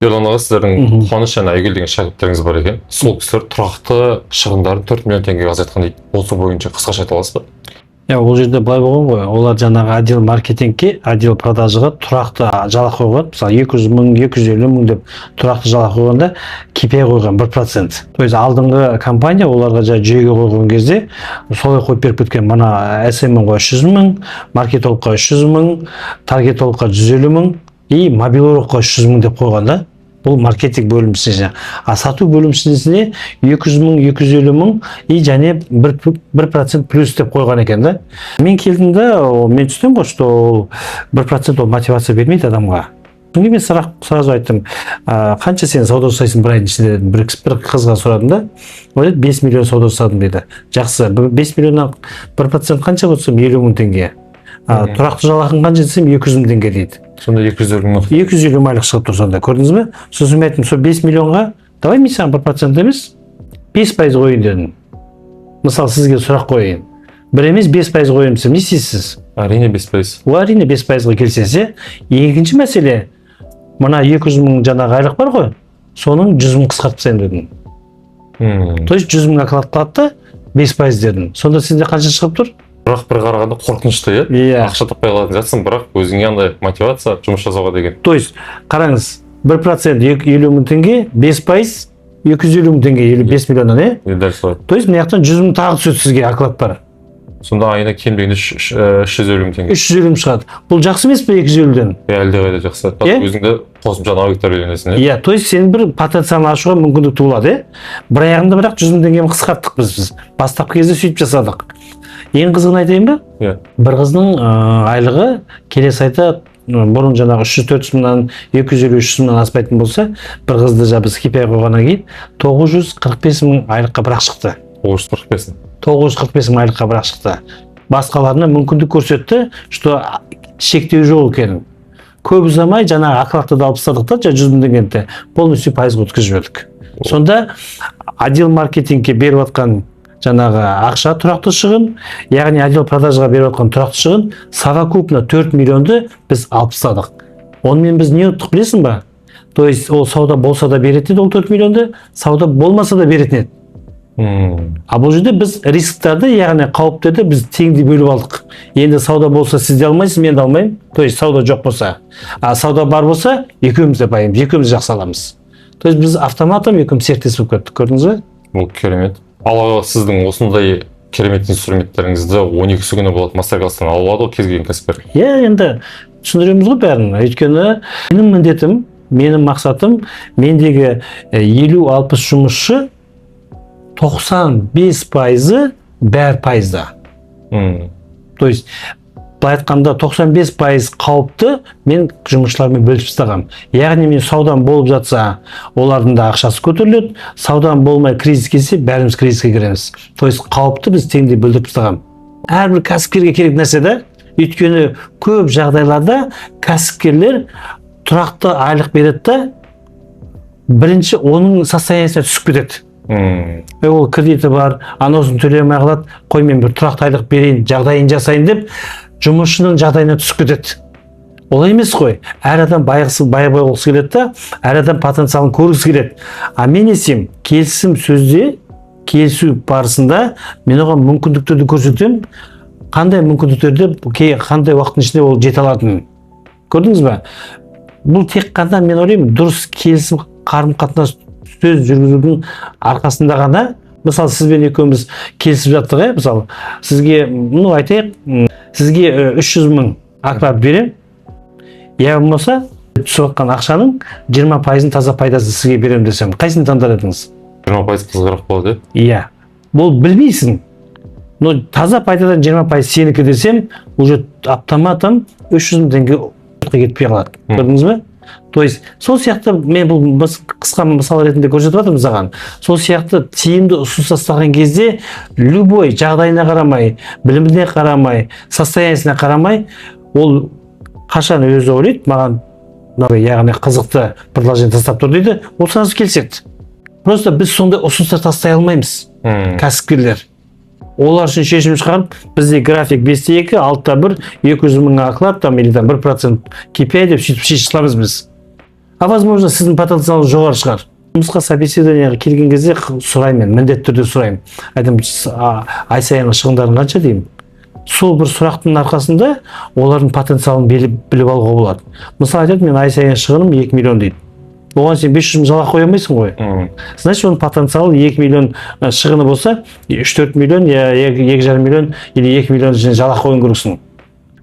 Ерлан аға, сіздердің Қуаныш және Айгүл деген шәкірттеріңіз бар екен. Сол кісілер тұрақты шығындарын 4 миллион теңгеге азайтқан дейді. Осы бойынша қысқаша айта аласыз ба? Ол жерде былай болған ғой. Олар жаңағы отдел маркетингке, отдел продажыға тұрақты жалақы қойған. Мысалы 200 мың, 250 мың деп тұрақты жалақы қойғанда KPI қойған 1%. То есть алдыңғы компания оларға жүйеге қойған кезде солай қойып беріп кеткен. Мына SMM-ға 300 мың, маркетологқа 300 мың, таргетологқа 150 мың и мобилологқа 300 мың деп қойған да. Бұл маркетинг бөлімшесіне. А сату бөлімшесіне 200 мың, 250 мың и және 1% плюс деп қойған екен да. Мен келдім да, мен түсінемін ғой, что 1% ол мотивация бермейді адамға. Соңғы мен сразу айттым, қанша сен сауда жасайсың бір айдың ішінде, бір қызға сұрадым да, ол 5 миллион сауда жасадым дейді. Жақсы, 5 миллионнан 1% қанша болса 50 мың теңге. Тұрақты жалақың қанша десем 200 мың теңге дейді. Сонда 250 мың. 250 айлық шығып тұр сонда, көрдіңіз бе? Сосын мен айттым, сол 5 миллионға, давай мен саған 1% емес, 5% қойын дедім. Мысалы, сізге сұрақ қойын. Бір емес 5% қойын десем, не істейсіз? Әрине 5%. Ол әрине 5%-ға келсеңіз, екінші мәселе, мына 200 мың жаңағы айлық бар ғой, соның 100 мың қысқартып тастайын дедім. То есть 100 мың оклад қалды, 5% дедім. Сонда сізде қанша шығып тұр? Бірақ бір қарағанда қорқынышты, иә? Ақша таппай қалатын жатсың, бірақ өзіңе андай мотивация жұмыс жасауға деген. То есть, қараңыз, 1% 50 мың теңге, 5% 250 мың теңге, 5 миллионнан, Дәл солай. То есть, мына жақтан 100 мың тағы түседі сізге оклад бар. Сонда айына кем дегенде 350 мың теңге. 350 мың шығады. Бұл жақсы емес пе 250-ден? Әлдеқайда жақсы. Өзіңді қосымша навыктар үйренесің, иә? То есть, сен бір потенциалын ашуға мүмкіндік туылады, бір аяғында бірақ 100 мың теңгені қысқарттық біз. Бастапқы кезде сөйтіп жасадық. Ең қызығын айтайын ба? Бір қыздың айлығы келесі айда бұрын жаңағы 300-400 мыңнан 250-300 мыңнан аспайтын болса, бір қызды біз KPI қойғаннан кейін 945 мың айлыққа бірақ шықты. 945 мың айлыққа бірақ шықты. Басқаларына мүмкіндік көрсетті, что шектеу жоқ екенін. Көп ұзамай жаңағы ақылақты да алып тастадық та, 100 мың теңгені полностью пайызға өткізіп жібердік. Сонда отдел маркетингке беріп жатқан жаңағы ақша тұрақты шығын, яғни отдел продажыға беріп жатқан тұрақты шығын, совокупно 4 миллионды біз алып тастадық. Онымен біз не ұттық білесің ба? То есть ол сауда болса да беретін еді ол 4 миллионды, сауда болмаса да беретін еді. А бұл жерде біз рисктарды, яғни қауіптерді біз теңдей бөліп алдық. Енді сауда болса сіз де алмайсыз, мен де алмаймын. То есть сауда жоқ болса, а сауда бар болса, екеуміз де байымыз, екеуміз жақсы аламыз. То есть біз автоматом екеуміз серіктес болып кеттік, көрдіңіз бе? Бұл керемет. Ал сіздің осындай керемет инструменттеріңізді 12 күні болады мастер-класстан алып алады ғой кез келген кәсіпкер. Иә, енді түсіндіреміз ғой бәрін. Өйткені менің міндетім, менің мақсатым, мендегі 50-60 жұмысшы 95% бәр пайызда. То есть, былай айтқанда 95% қауіпті мен жұмысшылармен бөліп тастағам. Яғни мен саудан болып жатса, олардың да ақшасы көтеріледі, саудан болмай кризис келсе, бәріміз кризиске кіреміз. То есть қауіпті біз теңдей бөліп тастағам. Әрбір кәсіпкерге керек нәрсе де, өйткені көп жағдайларда кәсіпкерлер тұрақты айлық береді да, бірінші оның состояниесіне түсіп кетеді. Ол кредиті бар, анасын төлемей қалады, қой мен бір тұрақты айлық берейін, жағдайын жасайын деп, жұмысшының жағдайына түсіп кетеді. Олай емес қой. Әр адам бай болғысы келеді да, әр адам потенциалын көргісі келеді. А мен есем, келісім сөзде, келісу барысында мен оған мүмкіндіктерді көрсетемін, қандай мүмкіндіктерді, қандай уақыттың ішінде ол жете алатынын. Көрдіңіз бе? Бұл тек қана мен ойлаймын, дұрыс келісім қарым-қатынас сөз жүргізудің арқасында ғана, мысалы сізбен екеуміз келісіп жаттық, мысалы сізге, айтайық, сізге 300 мың оклад берем, я болмаса түсіп жатқан ақшаның 20%-ын таза пайдасы сізге берем десем, қайсыны таңдар едіңіз? 20% қызығырақ болады, иә? Бұл білмейсің. Но таза пайдадан 20% сенікі десем, уже автоматом 300 мың теңге кетпей қалады. Көрдіңіз бе? То есть, сол сияқты мен бұл қысқа мысал ретінде көрсетіп жатырмын саған. Сол сияқты тиімді ұсыныс тастаған кезде любой жағдайына қарамай, біліміне қарамай, состояниесіне қарамай, ол қашан өзі ойлайды, маған яғни қызықты предложение тастап тұр дейді, ол сразу келіседі. Просто біз сондай ұсыныстар тастай алмаймыз, кәсіпкерлер. Олар үшін шешім шығарып, бізде график 5-2, 6-1, 200 мың оклад, или 1% KPI деп сөйтіп шешіп саламыз біз. возможно сіздің потенциалыңыз жоғары шығар. Жұмысқа собеседованияға келген кезде сұраймын, міндетті түрде сұраймын. Айтамын, ай сайынғы шығындарың қанша деймін. Сол бір сұрақтың арқасында олардың потенциалын біліп алуға болады. Мысалы айтады, мен ай сайын шығыным 2 миллион дейді. Оған сен 500 жалақы қоя алмайсың ғой. Значит, оның потенциалы 2 миллион шығыны болса, 3-4 миллион, 2,5 миллион или 2 миллион жалақы қойын көріксің.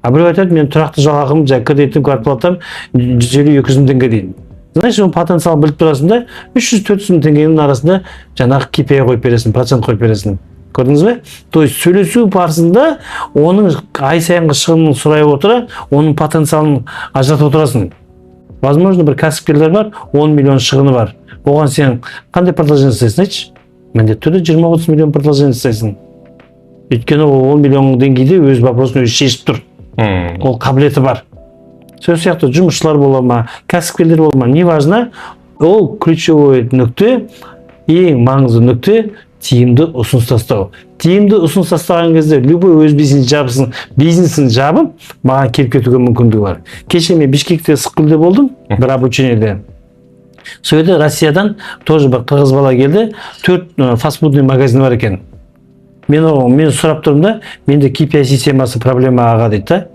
А біреу айтады, мен тұрақты жалақым, кредитім, квартплатам 150-200 мың теңге дейді. Значит, оның потенциалын біліп тұрасың да, 300-400 мың теңгенің арасында жаңағы KPI қойып бересің, процент қойып бересің. Көрдіңіз бе? То есть сөйлесу барысында оның ай сайынғы шығынын сұрай отыра, оның потенциалын ажыратып отырасың. Возможно, бір кәсіпкерлер бар, 10 миллион шығыны бар. Оған сен қандай предложение жасайсың, айтшы? Міндетті түрде 20-30 миллион предложение жасайсың. Өйткені ол 10 миллион деңгейде өз вопросын өзі шешіп тұр. Ол қабілеті бар. Сол сияқты жұмысшылар бола ма, кәсіпкерлер бола ма, не важно, ол ключевой нүкте, ең маңызды нүкте тиімді ұсыныс тастау. Тиімді ұсыныс тастаған кезде любой өз бизнесін жабып, маған келіп кетуге мүмкіндігі бар. Кеше мен Бишкекте Ысықкөлде болдым, бір обучениеде. Сол жерде Россиядан тоже бір қырғыз бала келді, 4 фастфудный магазин бар екен. Мен сұрап тұрмын да, менде KPI системасы проблема аға дейді да.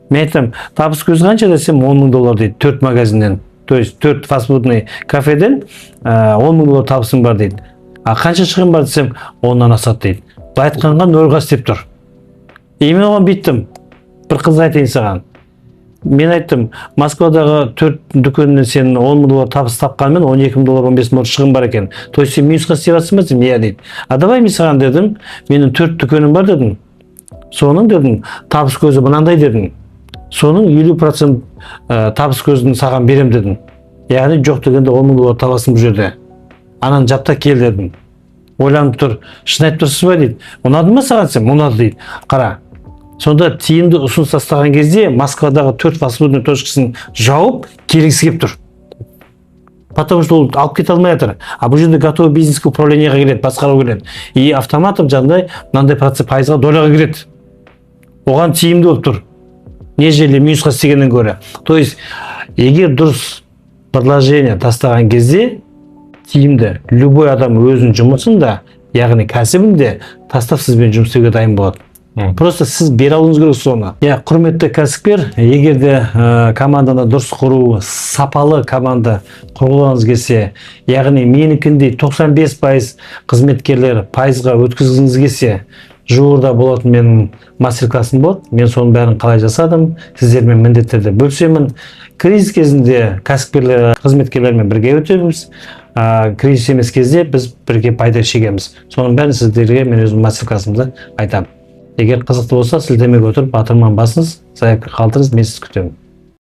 Мен айтам, табыс көзі қанша десем $10 000 дейді, 4 магазиннен. То есть 4 фастфудный кафеден $10 000 табысым бар дейді. А қанша шығын бар десем, 10-нан асады дейді. Бұл айтқанға нөлға істеп тұр. Мен оған биттім. Бір қыз айтайын саған. Мен айттым, Москвадағы 4 дүкеннен сен $10 000 табыс тапқанмен $12 000, $15 000 шығын бар екен. То есть сен минусқа істеп жатсың ба десем, иә дейді. А давай мен саған дедім, менің 4 дүкенім бар дедім. Соның дедім, табыс көзі мынандай дедім. Соның 50% табыс көзін саған берем дедім. Яғни жоқ дегенде $10 000 табасың бұл жерде. Анан жапта кел дедім. Ойланып тұр, шын айтып тұрсыз ба дейді. Ұнады ма саған десем, ұнады дейді. Қара. Сонда тиімді ұсыныс тастаған кезде Москвадағы 4 фастфудный точкасын жауып, келгісі келіп тұр. Потому что ол алып кете алмай жатыр. А бұл жерде готовый бизнеске управлениеға келеді, басқаруға келеді. И автоматом жаңағыдай мынандай пайызға доляға кіреді. Оған тиімді болып тұр. Нежели минусқа істегеннен гөрі. То есть, егер дұрыс предложение тастаған кезде тиімді любой адам өзінің жұмысын да, яғни кәсібін де тастап сізбен жұмыс істеуге дайын болады. Просто сіз бере алуыңыз керек соны. Құрметті кәсіпкер, егер де команданы дұрыс құру, сапалы команда құрғыларыңыз келсе, яғни менікіндей 95% қызметкерлер пайызға өткізгіңіз келсе, жуырда болатын менің мастер-классым болады. Мен соның бәрін қалай жасадым, сіздермен міндеттерді бөлісемін. Кризис кезінде кәсіпкерлер, қызметкерлермен бірге өтеміз. Кризис емес кезде біз бірге пайда шегеміз. Соның бәрін сіздерге мен өзім мастер-классымда айтамын. Егер қызықты болса, сілтемеге отырып батырман басыңыз, заявка қалдырыңыз, мен сізді күтемін.